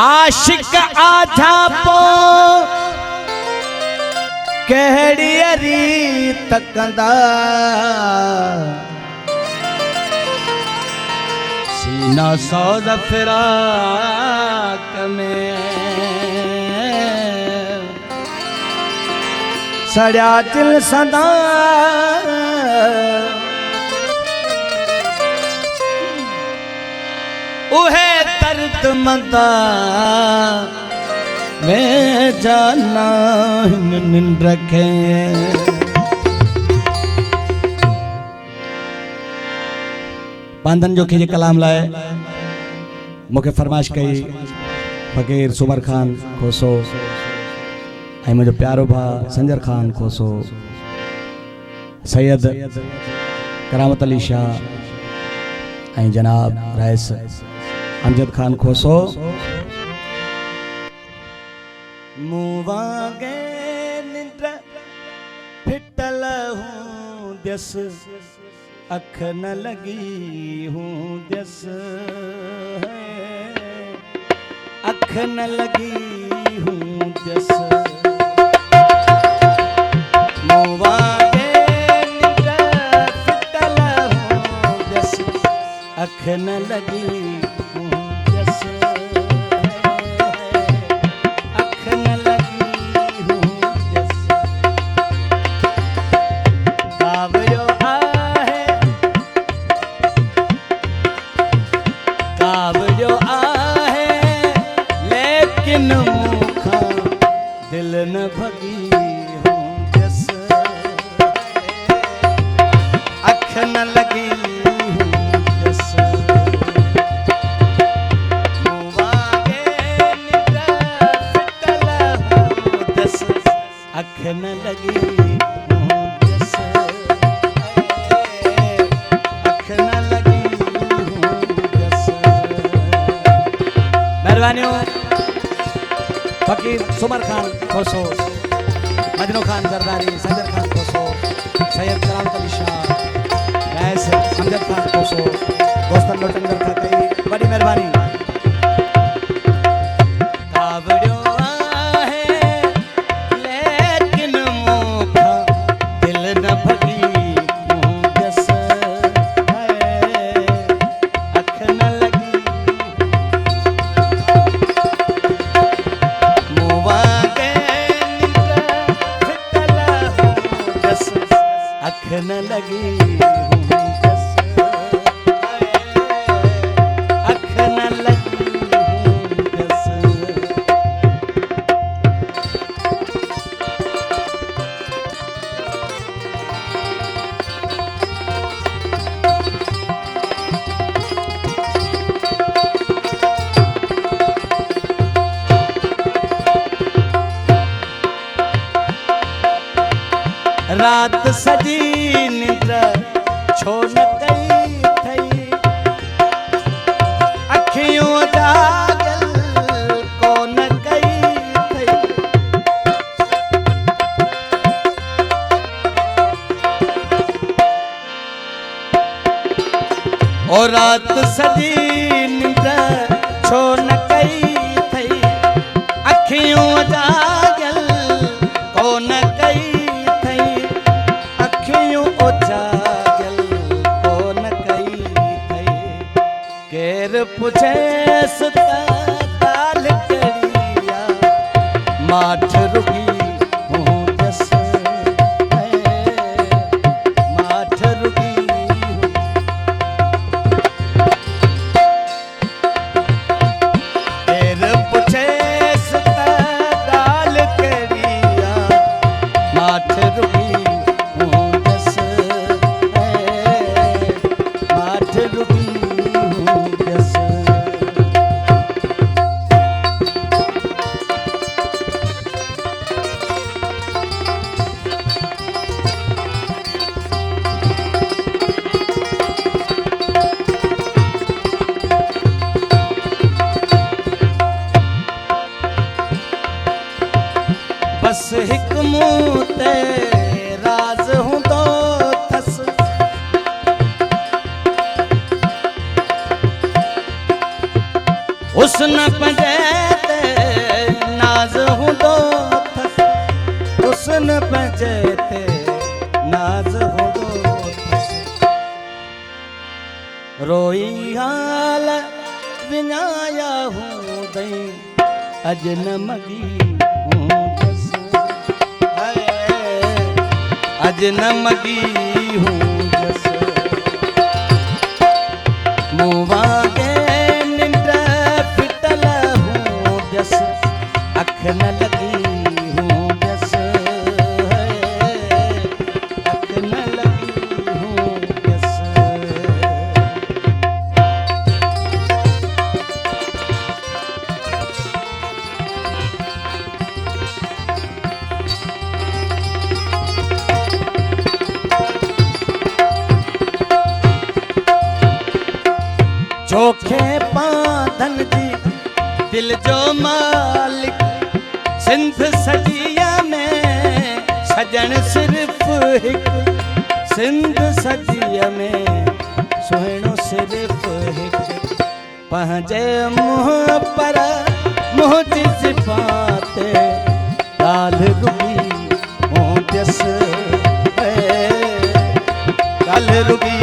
आशिक आधा पो कहड़ी री तकंदा सीना सौद फिराक में सड़िया दिल सदा उहे दर्द मंदा मैं जाना हिन रखे। बांधन जो खिजे कलाम लाए मुखे फरमाइश कई फकीर सुमर खान खोसो ऐं मुझे प्यारो भा संजर खान खोसो सैयद करामत अली शाह ऐं जनाब रईस अमजद खान खोसो। मुवागे निंद्र फिटल हूँ दस अख न लगी हूँ दस अख न लगी हूँ दस मुवागे निंद्र फिटल हूँ दस अख न लगी दिल न भगी हूँ जस अख न लगी हूँ जस मुवागे निद्रा फिटल हूँ जस अख न लगी हूँ जस अख न लगी हूँ जस। मेहरबानी फकीर सुमर खान खोसो मजनू खान जरदारी संजर खान खोसो सैयद करामत अली शाह रईस अमजद खान खोसो दोस्तन लोटन कर कई बड़ी मेहरबानी। कावड़ियो आहे लेकिन मुखा दिल न भगी हूँ जस अख न लगी अख न लगी हूँ जस अख न लगी हूँ जस। रात सजी निद्र छो न कई थई अखियों जागल को न कई थई और रात सजी निद्र छो न कई थई अखियों जागल को न कई जागल को न कई थई केर पुछे सुताल करिया माठ रुकी हूँ जस माठ रुकी हूँ केर पुछे सुताल करिया माठ रुकी हुस्न पंजे ते नाज हूंदो अथस हुस्न पंजे ते नाज हूंदो अथस रोई हाल विञाया हूंदई अज न मगी हूंदस अज न मगी हूंदस मूं वांगे निंड फिटल हूंदस अख न लगी हूंदस अख न लगी हूंदस चोखे पाधन जी दिल जो मालिक सिंध सजिया में सजन सिर्फ हिक सिंध सजिया में सुहिणो सिर्फ हिक पंहिंजे मुंह पर मुंहिंजी सिफ़ात ॻाल्हि रुॻी हूंदसि ॻाल्हि रुॻी